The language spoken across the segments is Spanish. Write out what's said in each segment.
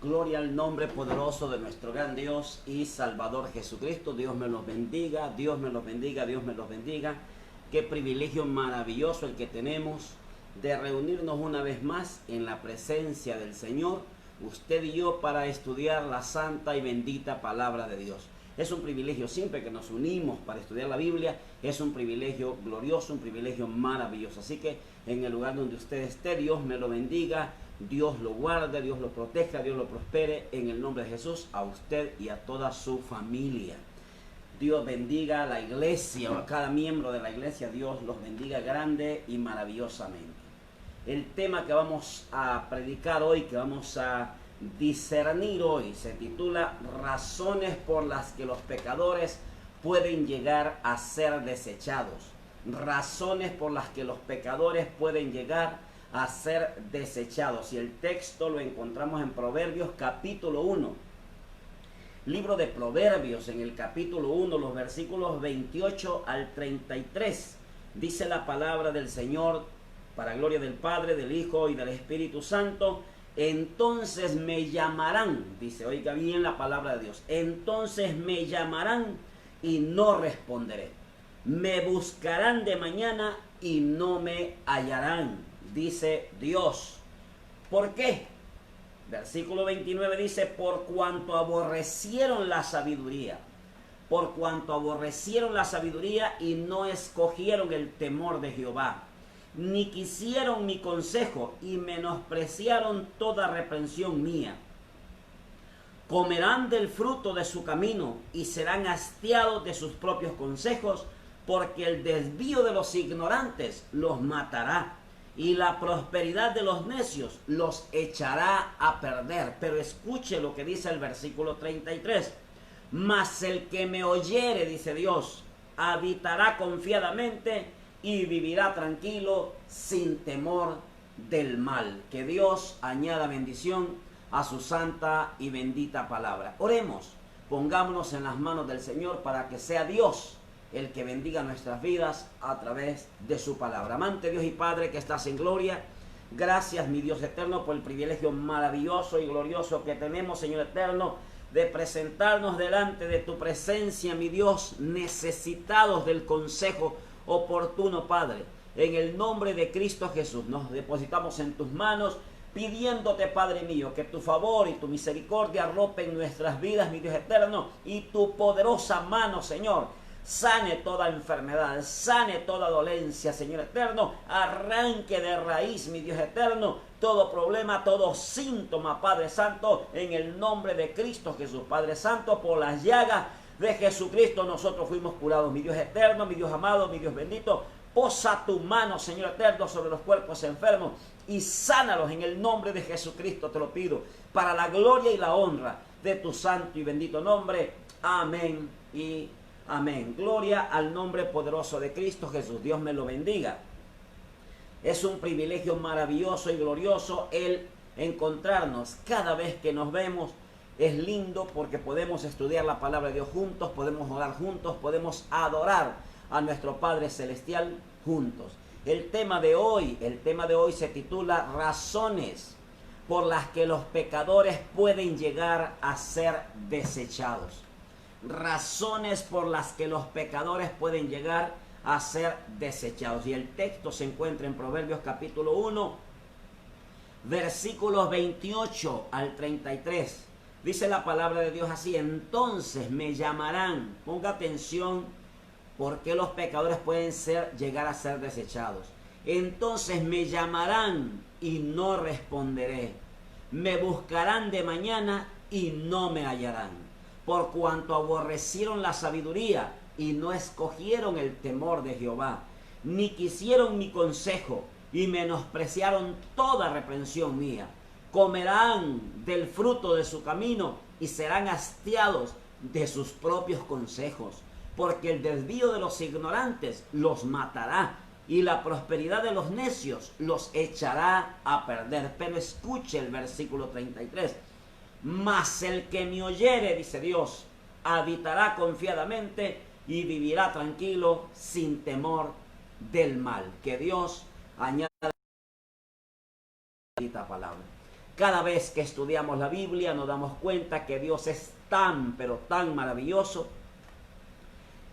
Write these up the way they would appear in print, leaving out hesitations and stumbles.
Gloria al nombre poderoso de nuestro gran Dios y Salvador Jesucristo. Dios me los bendiga, Dios me los bendiga, Dios me los bendiga. Qué privilegio maravilloso el que tenemos de reunirnos una vez más en la presencia del Señor, usted y yo, para estudiar la santa y bendita palabra de Dios. Es un privilegio siempre que nos unimos para estudiar la Biblia, es un privilegio glorioso, un privilegio maravilloso. Así que en el lugar donde usted esté, Dios me lo bendiga, Dios lo guarde, Dios lo proteja, Dios lo prospere, en el nombre de Jesús, a usted y a toda su familia. Dios bendiga a la iglesia, o a cada miembro de la iglesia, Dios los bendiga grande y maravillosamente. El tema que vamos a predicar hoy, que vamos a discernir hoy, se titula Razones por las que los pecadores pueden llegar a ser desechados. Razones por las que los pecadores pueden llegar a ser desechados. Y el texto lo encontramos en Proverbios capítulo 1. Libro de Proverbios, en el capítulo 1, los versículos 28 al 33. Dice la palabra del Señor, para gloria del Padre, del Hijo y del Espíritu Santo. Entonces me llamarán, dice, oiga bien la palabra de Dios, entonces me llamarán y no responderé. Me buscarán de mañana y no me hallarán, dice Dios. ¿Por qué? Versículo 29 dice, por cuanto aborrecieron la sabiduría, por cuanto aborrecieron la sabiduría y no escogieron el temor de Jehová, ni quisieron mi consejo y menospreciaron toda reprensión mía. Comerán del fruto de su camino y serán hastiados de sus propios consejos, porque el desvío de los ignorantes los matará y la prosperidad de los necios los echará a perder. Pero escuche lo que dice el versículo 33. Mas el que me oyere, dice Dios, habitará confiadamente y vivirá tranquilo sin temor del mal. Que Dios añada bendición a su santa y bendita palabra. Oremos, pongámonos en las manos del Señor para que sea Dios el que bendiga nuestras vidas a través de su palabra. Amante Dios y Padre que estás en gloria, gracias mi Dios eterno por el privilegio maravilloso y glorioso que tenemos, Señor eterno, de presentarnos delante de tu presencia, mi Dios, necesitados del consejo oportuno, Padre. En el nombre de Cristo Jesús nos depositamos en tus manos, pidiéndote, Padre mío, que tu favor y tu misericordia arropen nuestras vidas, mi Dios eterno, y tu poderosa mano, Señor, sane toda enfermedad, sane toda dolencia, Señor eterno, arranque de raíz, mi Dios eterno, todo problema, todo síntoma, Padre Santo, en el nombre de Cristo Jesús. Padre Santo, por las llagas de Jesucristo nosotros fuimos curados, mi Dios eterno, mi Dios amado, mi Dios bendito. Posa tu mano, Señor eterno, sobre los cuerpos enfermos y sánalos en el nombre de Jesucristo, te lo pido, para la gloria y la honra de tu santo y bendito nombre. Amén y amén. Gloria al nombre poderoso de Cristo Jesús. Dios me lo bendiga. Es un privilegio maravilloso y glorioso el encontrarnos cada vez que nos vemos. Es lindo porque podemos estudiar la palabra de Dios juntos, podemos orar juntos, podemos adorar a nuestro Padre Celestial juntos. El tema de hoy se titula Razones por las que los pecadores pueden llegar a ser desechados. Razones por las que los pecadores pueden llegar a ser desechados. Y el texto se encuentra en Proverbios capítulo 1, versículos 28 al 33. Dice la palabra de Dios así: entonces me llamarán. Ponga atención, porque los pecadores pueden llegar a ser desechados. Entonces me llamarán y no responderé. Me buscarán de mañana y no me hallarán. Por cuanto aborrecieron la sabiduría y no escogieron el temor de Jehová, ni quisieron mi consejo y menospreciaron toda reprensión mía. Comerán del fruto de su camino y serán hastiados de sus propios consejos, porque el desvío de los ignorantes los matará y la prosperidad de los necios los echará a perder. Pero escuche el versículo 33. Mas el que me oyere, dice Dios, habitará confiadamente y vivirá tranquilo sin temor del mal. Que Dios añada esta palabra. Cada vez que estudiamos la Biblia nos damos cuenta que Dios es tan, pero tan maravilloso,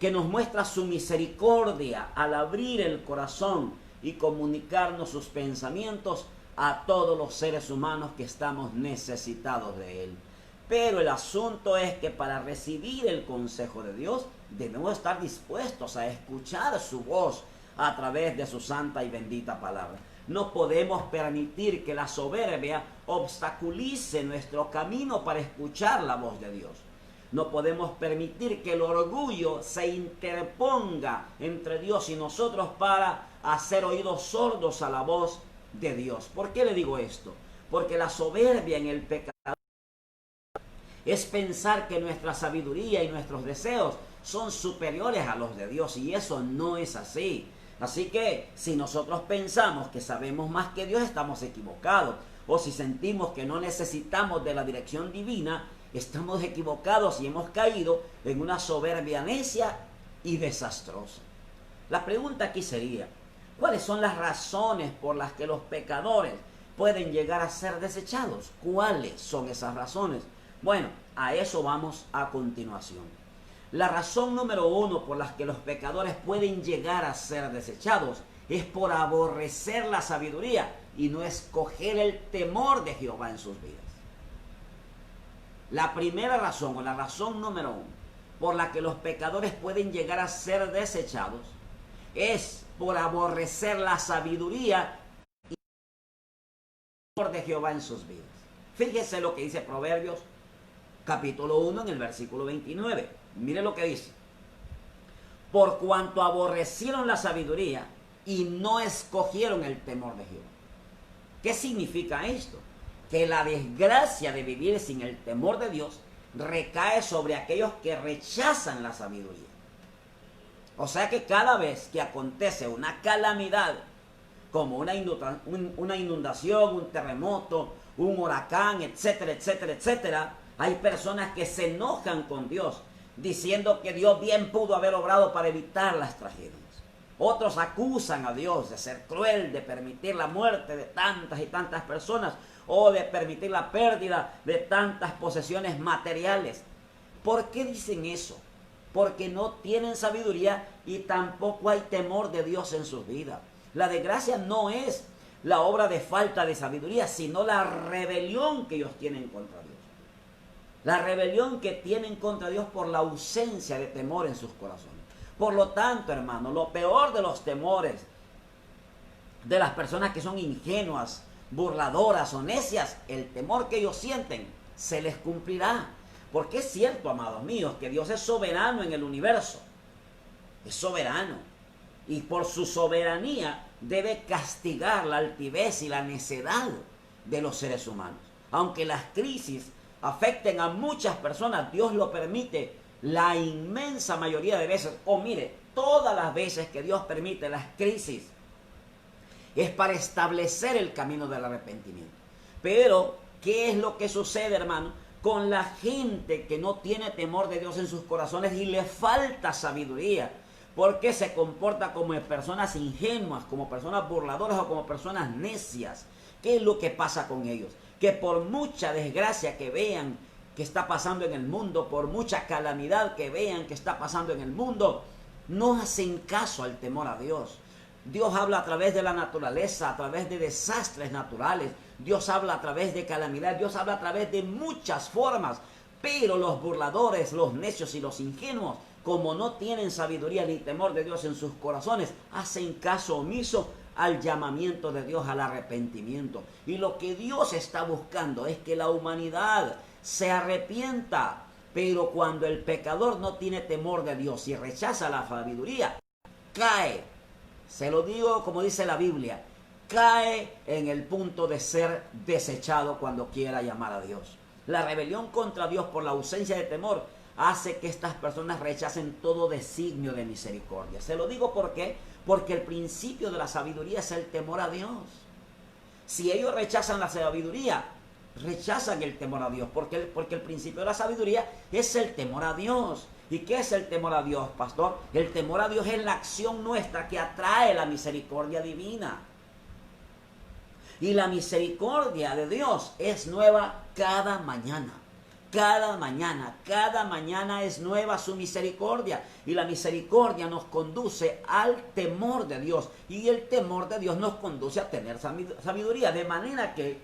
que nos muestra su misericordia al abrir el corazón y comunicarnos sus pensamientos a todos los seres humanos que estamos necesitados de Él. Pero el asunto es que para recibir el consejo de Dios debemos estar dispuestos a escuchar su voz a través de su santa y bendita palabra. No podemos permitir que la soberbia obstaculice nuestro camino para escuchar la voz de Dios. No podemos permitir que el orgullo se interponga entre Dios y nosotros para hacer oídos sordos a la voz de Dios. ¿Por qué le digo esto? Porque la soberbia en el pecado es pensar que nuestra sabiduría y nuestros deseos son superiores a los de Dios, y eso no es así. Así que si nosotros pensamos que sabemos más que Dios, estamos equivocados. O si sentimos que no necesitamos de la dirección divina, estamos equivocados y hemos caído en una soberbia necia y desastrosa. La pregunta aquí sería, ¿cuáles son las razones por las que los pecadores pueden llegar a ser desechados? ¿Cuáles son esas razones? Bueno, a eso vamos a continuación. La razón número 1 por la que los pecadores pueden llegar a ser desechados es por aborrecer la sabiduría y no escoger el temor de Jehová en sus vidas. La primera razón, o la razón número 1 por la que los pecadores pueden llegar a ser desechados es por aborrecer la sabiduría y el temor de Jehová en sus vidas. Fíjese lo que dice Proverbios capítulo 1 en el versículo 29. Mire lo que dice: por cuanto aborrecieron la sabiduría y no escogieron el temor de Jehová. ¿Qué significa esto? Que la desgracia de vivir sin el temor de Dios recae sobre aquellos que rechazan la sabiduría. O sea que cada vez que acontece una calamidad, como una inundación, un terremoto, un huracán, etcétera, etcétera, etcétera, hay personas que se enojan con Dios, diciendo que Dios bien pudo haber obrado para evitar las tragedias. Otros acusan a Dios de ser cruel, de permitir la muerte de tantas y tantas personas, o de permitir la pérdida de tantas posesiones materiales. ¿Por qué dicen eso? Porque no tienen sabiduría y tampoco hay temor de Dios en sus vidas. La desgracia no es la obra de falta de sabiduría, sino la rebelión que ellos tienen contra Dios. La rebelión que tienen contra Dios por la ausencia de temor en sus corazones. Por lo tanto, hermano, lo peor de los temores de las personas que son ingenuas, burladoras o necias, el temor que ellos sienten se les cumplirá. Porque es cierto, amados míos, que Dios es soberano en el universo. Es soberano. Y por su soberanía debe castigar la altivez y la necedad de los seres humanos. Aunque las crisis afecten a muchas personas, Dios lo permite la inmensa mayoría de veces. O mire, todas las veces que Dios permite las crisis es para establecer el camino del arrepentimiento. Pero, ¿qué es lo que sucede, hermano, con la gente que no tiene temor de Dios en sus corazones y le falta sabiduría? Porque se comporta como personas ingenuas, como personas burladoras o como personas necias. ¿Qué es lo que pasa con ellos? Que por mucha desgracia que vean que está pasando en el mundo, por mucha calamidad que vean que está pasando en el mundo, no hacen caso al temor a Dios. Dios habla a través de la naturaleza, a través de desastres naturales. Dios habla a través de calamidad. Dios habla a través de muchas formas. Pero los burladores, los necios y los ingenuos, como no tienen sabiduría ni temor de Dios en sus corazones, hacen caso omiso al llamamiento de Dios al arrepentimiento. Y lo que Dios está buscando es que la humanidad se arrepienta. Pero cuando el pecador no tiene temor de Dios y rechaza la sabiduría, cae. Se lo digo como dice la Biblia, cae en el punto de ser desechado cuando quiera llamar a Dios. La rebelión contra Dios por la ausencia de temor hace que estas personas rechacen todo designio de misericordia. Se lo digo porque el principio de la sabiduría es el temor a Dios. Si ellos rechazan la sabiduría, rechazan el temor a Dios, porque el principio de la sabiduría es el temor a Dios. ¿Y qué es el temor a Dios, pastor? El temor a Dios es la acción nuestra que atrae la misericordia divina. Y la misericordia de Dios es nueva cada mañana. Cada mañana es nueva su misericordia. Y la misericordia nos conduce al temor de Dios. Y el temor de Dios nos conduce a tener sabiduría. De manera que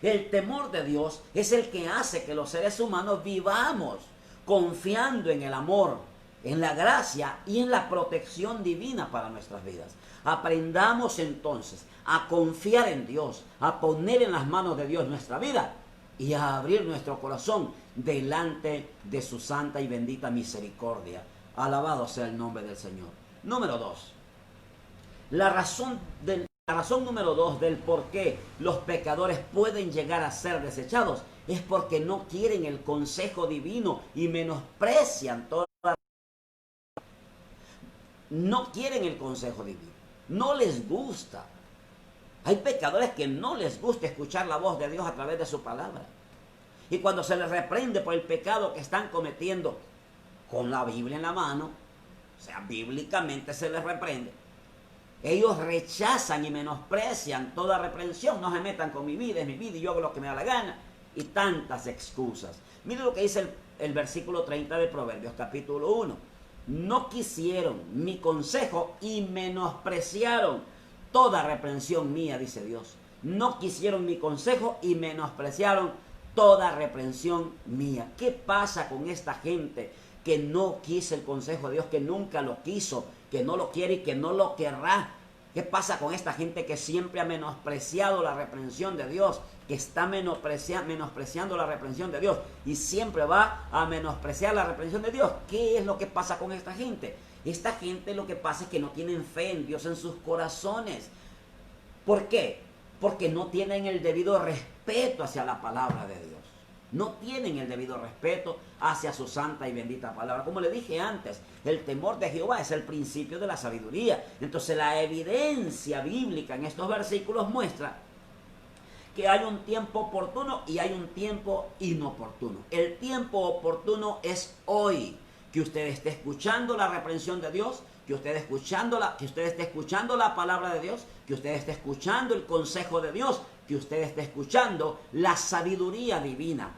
el temor de Dios es el que hace que los seres humanos vivamos confiando en el amor, en la gracia y en la protección divina para nuestras vidas. Aprendamos entonces a confiar en Dios, a poner en las manos de Dios nuestra vida y a abrir nuestro corazón delante de su santa y bendita misericordia. Alabado sea el nombre del Señor. Número 2. La razón número 2 del por qué los pecadores pueden llegar a ser desechados es porque no quieren el consejo divino y menosprecian toda. No quieren el consejo divino. No les gusta. Hay pecadores que no les gusta escuchar la voz de Dios a través de su palabra. Y cuando se les reprende por el pecado que están cometiendo con la Biblia en la mano, o sea, bíblicamente se les reprende, ellos rechazan y menosprecian toda reprensión. No se metan con mi vida, es mi vida y yo hago lo que me da la gana. Y tantas excusas. Miren lo que dice el versículo 30 de Proverbios, capítulo 1. No quisieron mi consejo y menospreciaron toda reprensión mía, dice Dios. No quisieron mi consejo y menospreciaron toda reprensión mía. ¿Qué pasa con esta gente que no quiso el consejo de Dios, que nunca lo quiso, que no lo quiere y que no lo querrá? ¿Qué pasa con esta gente que siempre ha menospreciado la reprensión de Dios, que está menospreciando la reprensión de Dios y siempre va a menospreciar la reprensión de Dios? ¿Qué es lo que pasa con esta gente? Esta gente lo que pasa es que no tienen fe en Dios en sus corazones. ¿Por qué? Porque no tienen el debido respeto hacia la palabra de Dios. No tienen el debido respeto hacia su santa y bendita palabra. Como le dije antes, el temor de Jehová es el principio de la sabiduría. Entonces la evidencia bíblica en estos versículos muestra que hay un tiempo oportuno y hay un tiempo inoportuno. El tiempo oportuno es hoy, que usted esté escuchando la reprensión de Dios, que usted esté escuchando la palabra de Dios, que usted esté escuchando el consejo de Dios, que usted esté escuchando la sabiduría divina.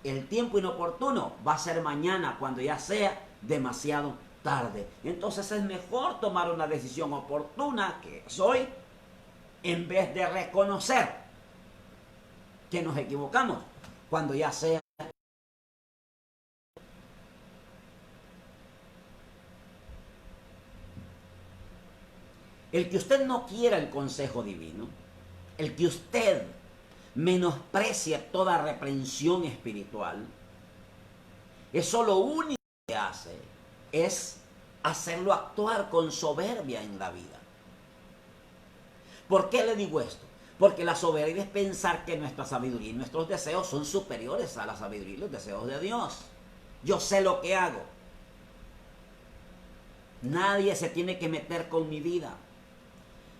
El tiempo inoportuno va a ser mañana, cuando ya sea demasiado tarde. Entonces es mejor tomar una decisión oportuna, que es hoy, en vez de reconocer que nos equivocamos cuando ya sea. El que usted no quiera el consejo divino, el que usted menosprecie toda reprensión espiritual, eso lo único que hace es hacerlo actuar con soberbia en la vida. ¿Por qué le digo esto? Porque la soberbia es pensar que nuestra sabiduría y nuestros deseos son superiores a la sabiduría y los deseos de Dios. Yo sé lo que hago. Nadie se tiene que meter con mi vida.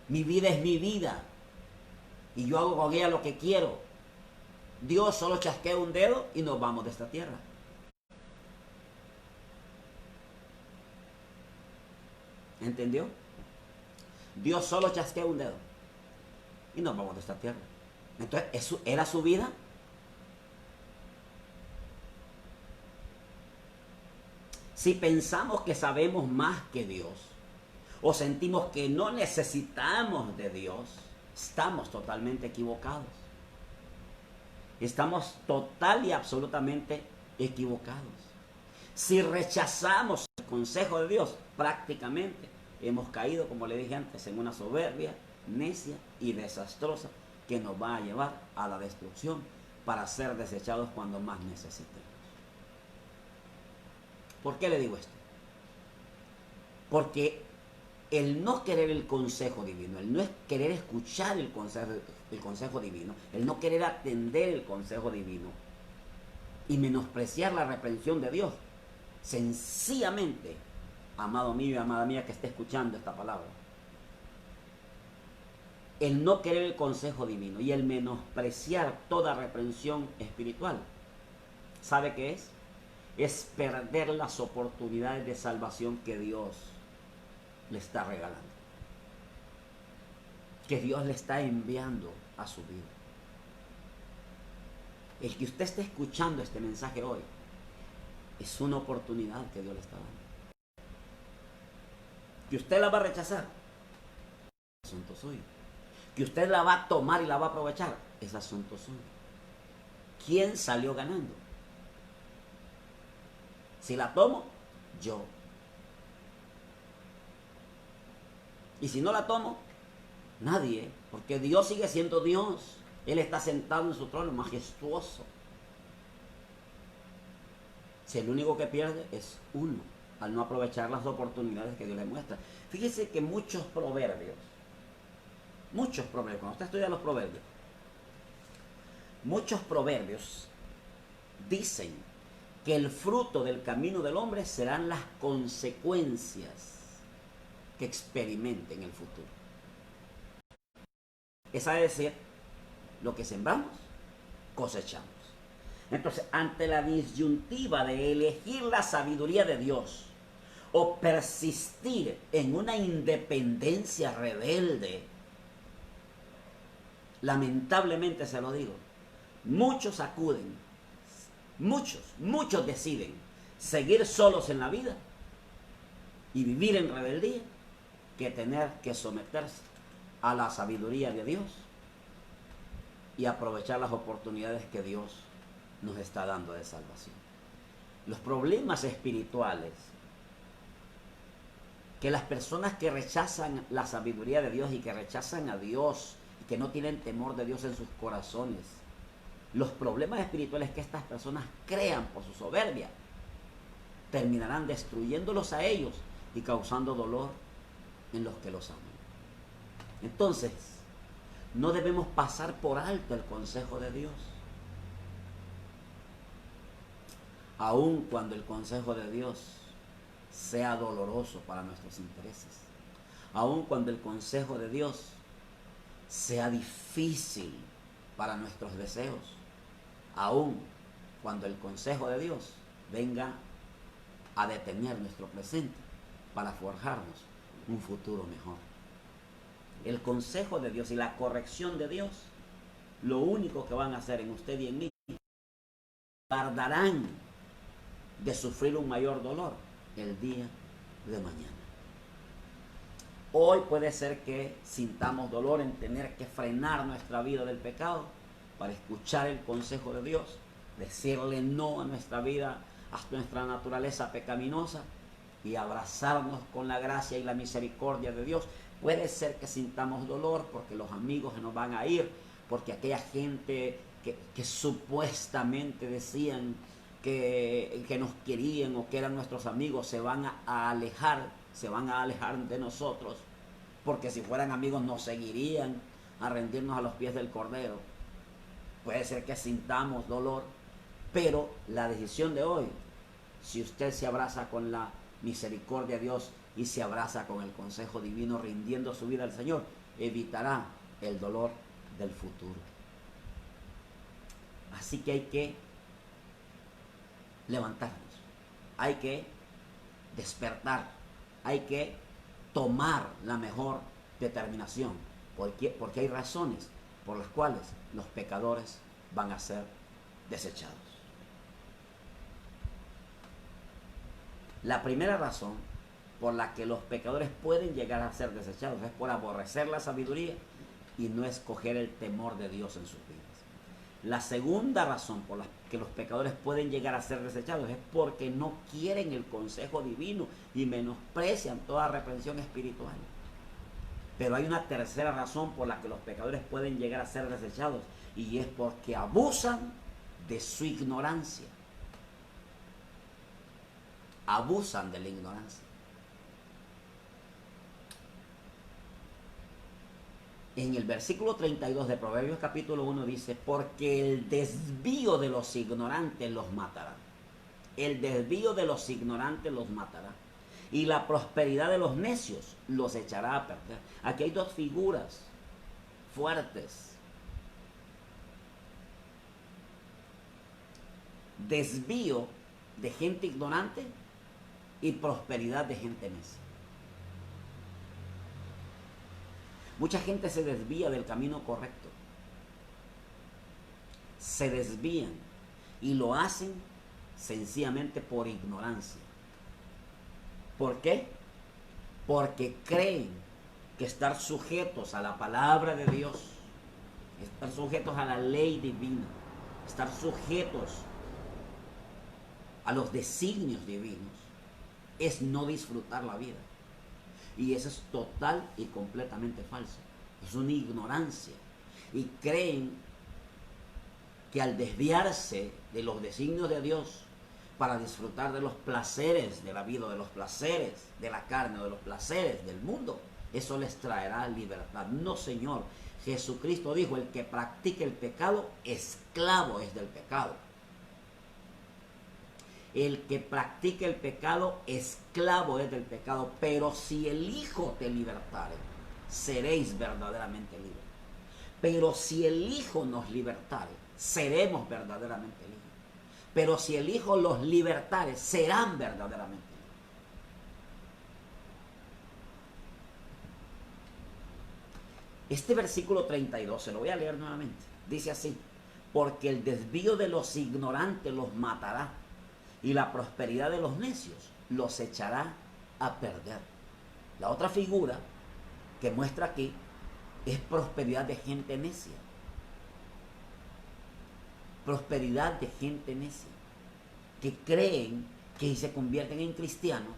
Mi vida es mi vida. Y yo hago con ella lo que quiero. Dios solo chasquea un dedo y nos vamos de esta tierra. ¿Entendió? Dios solo chasquea un dedo y nos vamos de esta tierra. Entonces, ¿eso era su vida? Si pensamos que sabemos más que Dios, o sentimos que no necesitamos de Dios, estamos totalmente equivocados. Estamos total y absolutamente equivocados. Si rechazamos el consejo de Dios, prácticamente hemos caído, como le dije antes, en una soberbia necia y desastrosa que nos va a llevar a la destrucción para ser desechados cuando más necesitemos. ¿Por qué le digo esto? Porque el no querer el consejo divino, el no querer escuchar el consejo divino, el no querer atender el consejo divino y menospreciar la reprensión de Dios, sencillamente, amado mío y amada mía que esté escuchando esta palabra, el no querer el consejo divino y el menospreciar toda reprensión espiritual, ¿sabe qué es? Es perder las oportunidades de salvación que Dios le está regalando. que Dios le está enviando a su vida. El que usted esté escuchando este mensaje hoy es una oportunidad que Dios le está dando. Que usted la va a rechazar, es asunto suyo. Que usted la va a tomar y la va a aprovechar, es asunto suyo. ¿Quién salió ganando? Si la tomo, yo. Y si no la tomo, nadie, porque Dios sigue siendo Dios. Él está sentado en su trono majestuoso. Si el único que pierde es uno, al no aprovechar las oportunidades que Dios le muestra. Fíjese que muchos proverbios, cuando usted estudia los proverbios, muchos proverbios dicen que el fruto del camino del hombre serán las consecuencias que experimente en el futuro. Es decir, lo que sembramos, cosechamos. Entonces, ante la disyuntiva de elegir la sabiduría de Dios o persistir en una independencia rebelde, lamentablemente se lo digo, muchos acuden, muchos deciden seguir solos en la vida y vivir en rebeldía que tener que someterse a la sabiduría de Dios y aprovechar las oportunidades que Dios nos está dando de salvación. Los problemas espirituales que las personas que rechazan la sabiduría de Dios y que rechazan a Dios y que no tienen temor de Dios en sus corazones, los problemas espirituales que estas personas crean por su soberbia terminarán destruyéndolos a ellos y causando dolor en los que los aman. Entonces, no debemos pasar por alto el consejo de Dios. Aun cuando el consejo de Dios sea doloroso para nuestros intereses. Aun cuando el consejo de Dios sea difícil para nuestros deseos. Aun cuando el consejo de Dios venga a detener nuestro presente para forjarnos un futuro mejor. El consejo de Dios y la corrección de Dios, lo único que van a hacer en usted y en mí, tardarán de sufrir un mayor dolor el día de mañana. Hoy puede ser que sintamos dolor en tener que frenar nuestra vida del pecado para escuchar el consejo de Dios, decirle no a nuestra vida, a nuestra naturaleza pecaminosa y abrazarnos con la gracia y la misericordia de Dios. Puede ser que sintamos dolor porque los amigos se nos van a ir, porque aquella gente que supuestamente decían que nos querían o que eran nuestros amigos se van a alejar de nosotros, porque si fueran amigos nos seguirían a rendirnos a los pies del Cordero. Puede ser que sintamos dolor, pero la decisión de hoy, si usted se abraza con la misericordia de Dios y se abraza con el consejo divino rindiendo su vida al Señor, evitará el dolor del futuro. Así que hay que levantarnos, hay que despertar, hay que tomar la mejor determinación, porque hay razones por las cuales los pecadores van a ser desechados. La primera razón por la que los pecadores pueden llegar a ser desechados es por aborrecer la sabiduría y no escoger el temor de Dios en sus vidas. La segunda razón por la que los pecadores pueden llegar a ser desechados es porque no quieren el consejo divino y menosprecian toda reprensión espiritual. Pero hay una tercera razón por la que los pecadores pueden llegar a ser desechados, y es porque abusan de su ignorancia. Abusan de la ignorancia. En el versículo 32 de Proverbios capítulo 1 dice: porque el desvío de los ignorantes los matará. El desvío de los ignorantes los matará. Y la prosperidad de los necios los echará a perder. Aquí hay dos figuras fuertes. Desvío de gente ignorante y prosperidad de gente necia. Mucha gente se desvía del camino correcto. Se desvían y lo hacen sencillamente por ignorancia. ¿Por qué? Porque creen que estar sujetos a la palabra de Dios, estar sujetos a la ley divina, estar sujetos a los designios divinos, es no disfrutar la vida. Y eso es total y completamente falso. Es una ignorancia. Y creen que al desviarse de los designios de Dios para disfrutar de los placeres de la vida, de los placeres de la carne, de los placeres del mundo, eso les traerá libertad. No, Señor. Jesucristo dijo: el que practique el pecado, esclavo es del pecado. El que practique el pecado, esclavo es del pecado. Pero si el Hijo te libertare, seréis verdaderamente libres. Pero si el Hijo nos libertare, seremos verdaderamente libres. Pero si el Hijo los libertare, serán verdaderamente libres. Este versículo 32, se lo voy a leer nuevamente. Dice así: porque el desvío de los ignorantes los matará, y la prosperidad de los necios los echará a perder. La otra figura que muestra aquí es prosperidad de gente necia. Prosperidad de gente necia, que creen que si se convierten en cristianos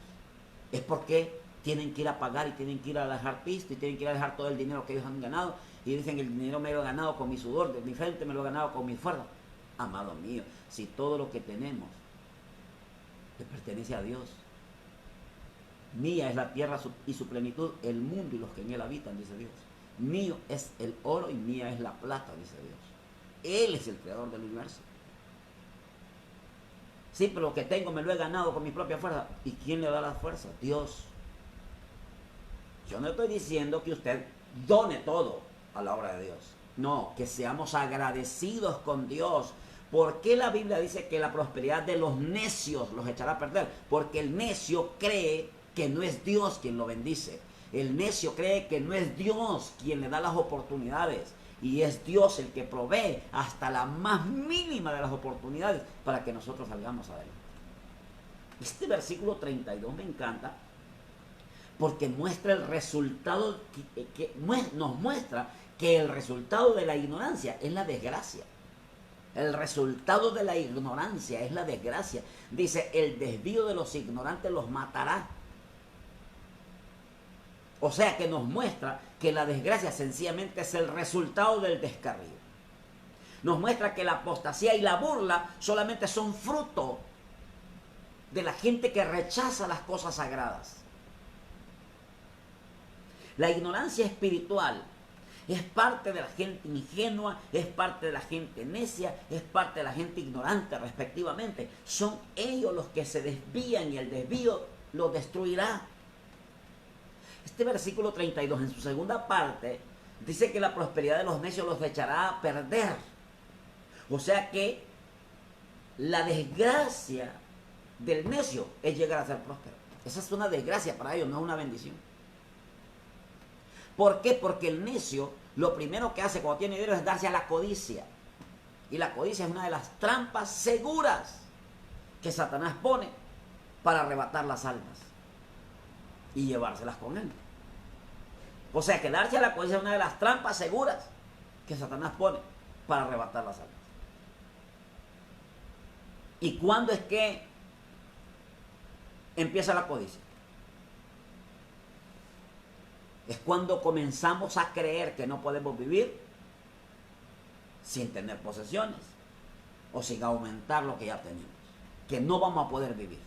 es porque tienen que ir a pagar y tienen que ir a dejar pisto y tienen que ir a dejar todo el dinero que ellos han ganado, y dicen: el dinero me lo he ganado con mi sudor de mi frente, me lo he ganado con mi esfuerzo. Amado mío, si todo lo que tenemos le pertenece a Dios. Mía es la tierra y su plenitud, el mundo y los que en él habitan, dice Dios. Mío es el oro y mía es la plata, dice Dios. Él es el creador del universo. Sí, pero lo que tengo me lo he ganado con mi propia fuerza. ¿Y quién le da la fuerza? Dios. Yo no estoy diciendo que usted done todo a la obra de Dios. No, que seamos agradecidos con Dios. ¿Por qué la Biblia dice que la prosperidad de los necios los echará a perder? Porque el necio cree que no es Dios quien lo bendice. El necio cree que no es Dios quien le da las oportunidades. Y es Dios el que provee hasta la más mínima de las oportunidades para que nosotros salgamos adelante. Este versículo 32 me encanta porque muestra el resultado, nos muestra que el resultado de la ignorancia es la desgracia. El resultado de la ignorancia es la desgracia. Dice: el desvío de los ignorantes los matará. O sea que nos muestra que la desgracia sencillamente es el resultado del descarrío. Nos muestra que la apostasía y la burla solamente son fruto de la gente que rechaza las cosas sagradas. La ignorancia espiritual es parte de la gente ingenua, es parte de la gente necia, es parte de la gente ignorante respectivamente. Son ellos los que se desvían y el desvío los destruirá. Este versículo 32 en su segunda parte dice que la prosperidad de los necios los echará a perder. O sea que la desgracia del necio es llegar a ser próspero. Esa es una desgracia para ellos, no es una bendición. ¿Por qué? Porque el necio lo primero que hace cuando tiene dinero es darse a la codicia. Y la codicia es una de las trampas seguras que Satanás pone para arrebatar las almas y llevárselas con él. O sea que darse a la codicia es una de las trampas seguras que Satanás pone para arrebatar las almas. ¿Y cuándo es que empieza la codicia? Es cuando comenzamos a creer que no podemos vivir sin tener posesiones o sin aumentar lo que ya tenemos, que no vamos a poder vivir.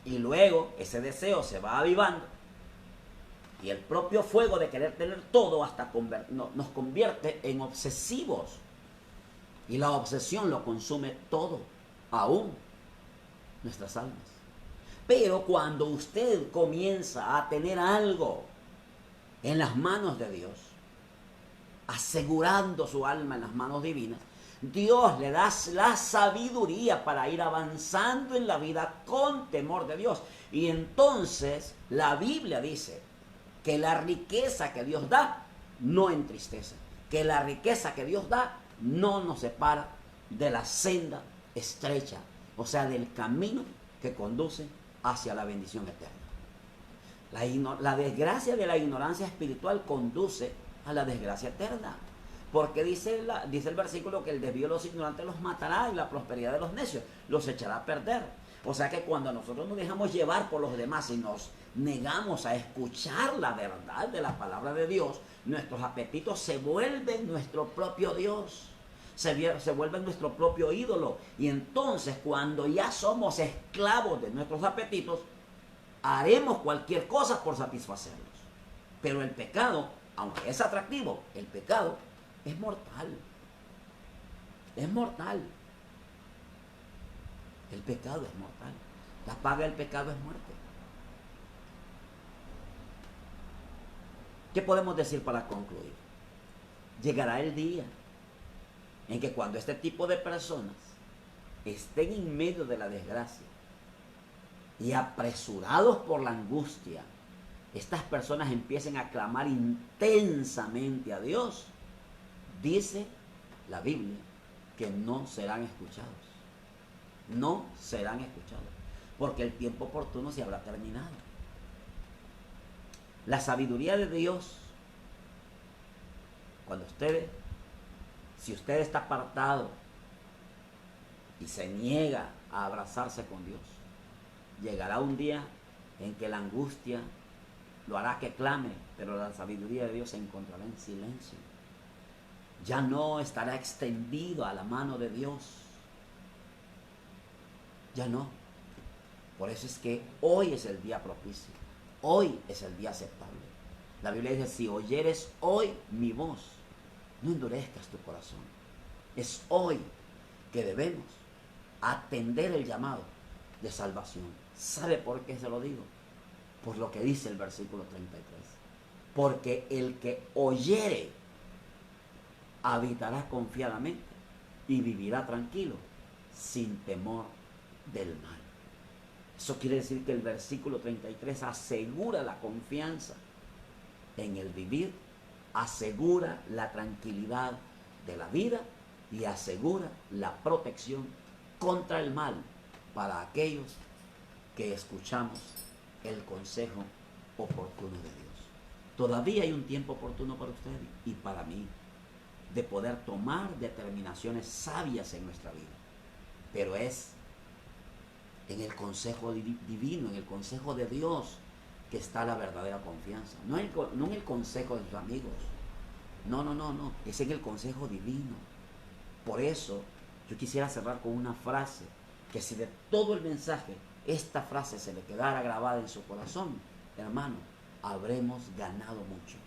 Y luego ese deseo se va avivando y el propio fuego de querer tener todo hasta nos convierte en obsesivos, y la obsesión lo consume todo, aún nuestras almas. Pero cuando usted comienza a tener algo en las manos de Dios, asegurando su alma en las manos divinas, Dios le da la sabiduría para ir avanzando en la vida con temor de Dios. Y entonces la Biblia dice que la riqueza que Dios da no entristece, que la riqueza que Dios da no nos separa de la senda estrecha, o sea, del camino que conduce hacia la bendición eterna. La desgracia de la ignorancia espiritual conduce a la desgracia eterna. Porque dice el versículo que el desvío de los ignorantes los matará y la prosperidad de los necios los echará a perder. O sea que cuando nosotros nos dejamos llevar por los demás y nos negamos a escuchar la verdad de la palabra de Dios, nuestros apetitos se vuelven nuestro propio Dios. Se vuelven nuestro propio ídolo. Y entonces cuando ya somos esclavos de nuestros apetitos, haremos cualquier cosa por satisfacerlos. Pero el pecado, aunque es atractivo, el pecado es mortal. Es mortal. El pecado es mortal. La paga del pecado es muerte. ¿Qué podemos decir para concluir? Llegará el día en que cuando este tipo de personas estén en medio de la desgracia y apresurados por la angustia, estas personas empiecen a clamar intensamente a Dios, dice la Biblia que no serán escuchados. No serán escuchados, porque el tiempo oportuno se habrá terminado. La sabiduría de Dios, si usted está apartado y se niega a abrazarse con Dios, llegará un día en que la angustia lo hará que clame, pero la sabiduría de Dios se encontrará en silencio. Ya no estará extendido a la mano de Dios. Ya no. Por eso es que hoy es el día propicio. Hoy es el día aceptable. La Biblia dice, si oyeres hoy mi voz, no endurezcas tu corazón. Es hoy que debemos atender el llamado de salvación. ¿Sabe por qué se lo digo? Por lo que dice el versículo 33. Porque el que oyere habitará confiadamente y vivirá tranquilo, sin temor del mal. Eso quiere decir que el versículo 33 asegura la confianza en el vivir, asegura la tranquilidad de la vida y asegura la protección contra el mal para aquellos que escuchamos el consejo oportuno de Dios. Todavía hay un tiempo oportuno para usted y para mí de poder tomar determinaciones sabias en nuestra vida, pero es en el consejo divino, en el consejo de Dios, que está la verdadera confianza. No en el consejo de sus amigos. No. Es en el consejo divino. Por eso, yo quisiera cerrar con una frase, que si de todo el mensaje, esta frase se le quedara grabada en su corazón, hermano, habremos ganado mucho.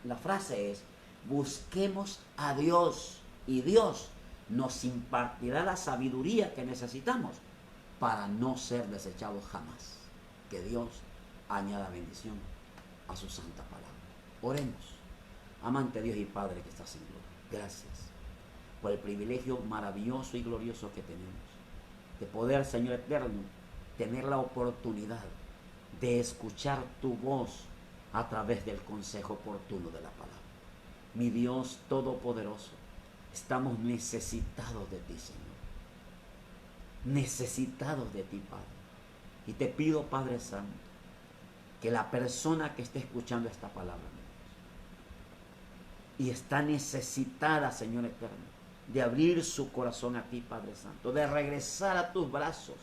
La frase es, busquemos a Dios y Dios nos impartirá la sabiduría que necesitamos para no ser desechados jamás. Que Dios añada bendición a su santa palabra. Oremos. Amante Dios y Padre que estás en gloria, gracias por el privilegio maravilloso y glorioso que tenemos de poder, Señor eterno, tener la oportunidad de escuchar tu voz a través del consejo oportuno de la palabra. Mi Dios todopoderoso, estamos necesitados de ti, Señor. Necesitados de ti, Padre. Y te pido, Padre Santo, que la persona que esté escuchando esta palabra y está necesitada, Señor eterno, de abrir su corazón a ti, Padre Santo, de regresar a tus brazos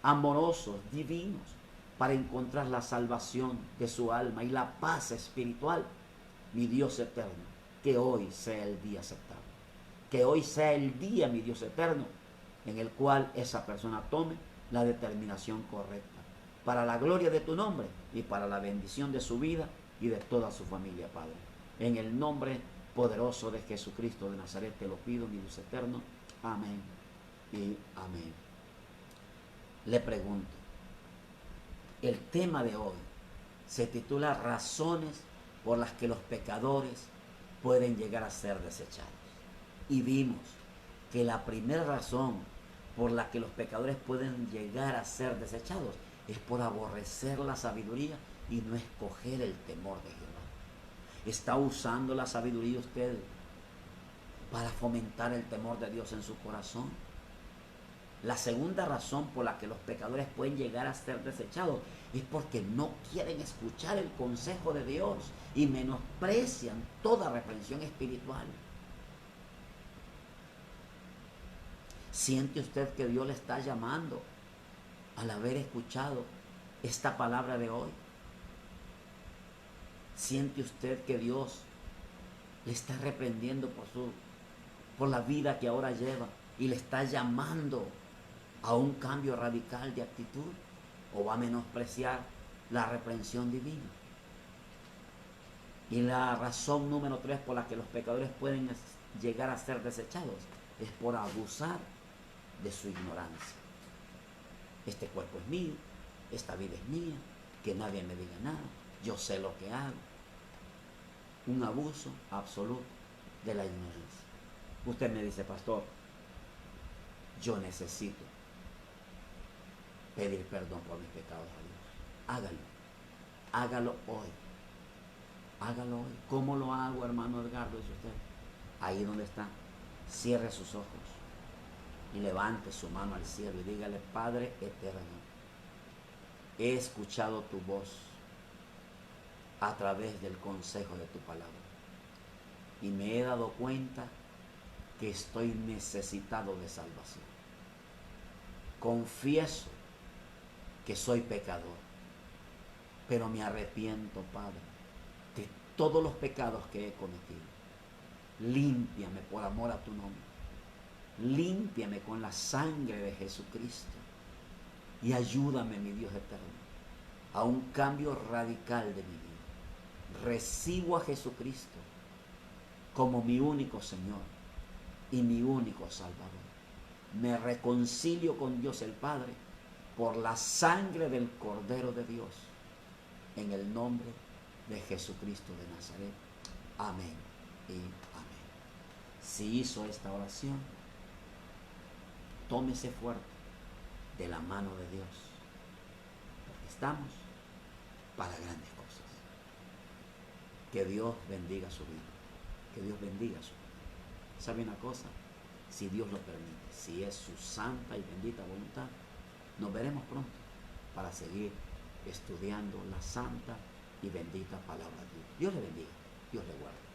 amorosos, divinos, para encontrar la salvación de su alma y la paz espiritual. Mi Dios eterno, que hoy sea el día aceptable. Que hoy sea el día, mi Dios eterno, en el cual esa persona tome la determinación correcta para la gloria de tu nombre y para la bendición de su vida y de toda su familia, Padre. En el nombre poderoso de Jesucristo de Nazaret te lo pido, mi Dios eterno. Amén y amén. Le pregunto, el tema de hoy se titula Razones por las que los pecadores pueden llegar a ser desechados. Y vimos que la primera razón por la que los pecadores pueden llegar a ser desechados es por aborrecer la sabiduría y no escoger el temor de Jehová. ¿Está usando la sabiduría usted para fomentar el temor de Dios en su corazón? La segunda razón por la que los pecadores pueden llegar a ser desechados es porque no quieren escuchar el consejo de Dios y menosprecian toda reprensión espiritual. ¿Siente usted que Dios le está llamando al haber escuchado esta palabra de hoy? ¿Siente usted que Dios le está reprendiendo por la vida que ahora lleva y le está llamando a un cambio radical de actitud? ¿O va a menospreciar la reprensión divina? Y la razón número 3 por la que los pecadores pueden llegar a ser desechados es por abusar de su ignorancia. Este cuerpo es mío, esta vida es mía, que nadie me diga nada, yo sé lo que hago. Un abuso absoluto de la ignorancia. Usted me dice, pastor, yo necesito pedir perdón por mis pecados a Dios. Hágalo hoy. Hágalo hoy. ¿Cómo lo hago, hermano Edgardo? Dice usted. Ahí donde está, cierre sus ojos y levante su mano al cielo y dígale: Padre eterno, he escuchado tu voz a través del consejo de tu palabra y me he dado cuenta que estoy necesitado de salvación. Confieso que soy pecador, pero me arrepiento, Padre, de todos los pecados que he cometido. Límpiame por amor a tu nombre. Límpiame con la sangre de Jesucristo y ayúdame, mi Dios eterno, a un cambio radical de mi vida. Recibo a Jesucristo como mi único Señor y mi único Salvador. Me reconcilio con Dios el Padre por la sangre del Cordero de Dios, en el nombre de Jesucristo de Nazaret. Amén y amén. Si hizo esta oración, tómese fuerte de la mano de Dios, porque estamos para grandes cosas. Que Dios bendiga su vida. Que Dios bendiga su vida. ¿Sabe una cosa? Si Dios lo permite, si es su santa y bendita voluntad, nos veremos pronto para seguir estudiando la santa y bendita palabra de Dios. Dios le bendiga, Dios le guarde.